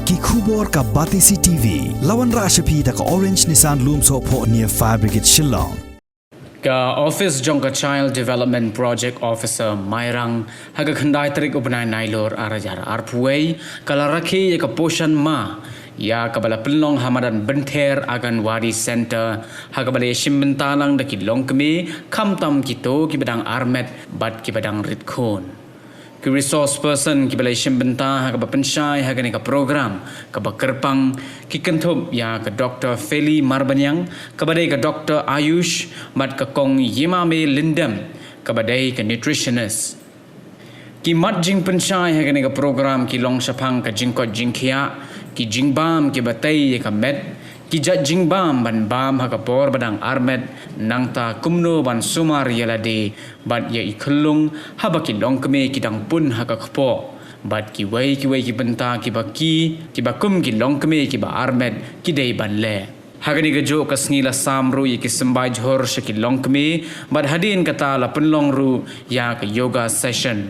ki khubor ka Batisi TV lawan ra ashapi da ka Orange Nissan Loom so pho near Fire Brigade Shillong ka Office Jongka Child Development Project Officer Mairang haga khandai tarik ubnai nailor arajar arpuai kala rakhi ka poshan ma ya kabala pelong hamadan benter agan wadi center haga bale shimbentanang da ki longkme khamtam kito ki badang armet bat ki badang ritkhon ki resource person ki balai shimbenta haga bapenshai haga ni ka program ka bakerpang ki kenthop ya ka Dr. Feli Marbanyang ka badai ka Dr. Ayush mat ka kong Yimame Lindam ka badai ka nutritionist ki mat jing penshai haga ni ka program ki long sapang ka jingkot jingkhia ki jingbam ki batai ka met ki jat jingbam ban bam haga por badang armet nangta kumno ban sumar yalade bat ya ikhulung haba ki longkme ki dang pun haga khpo bat ki wai ki benta ki bakum ki longkme ki ba armet ki dei ban le hagani gajo ka snila samru ye ki sambai jhor shaki longkme bat hadin kata la penlong ru ya ka yoga session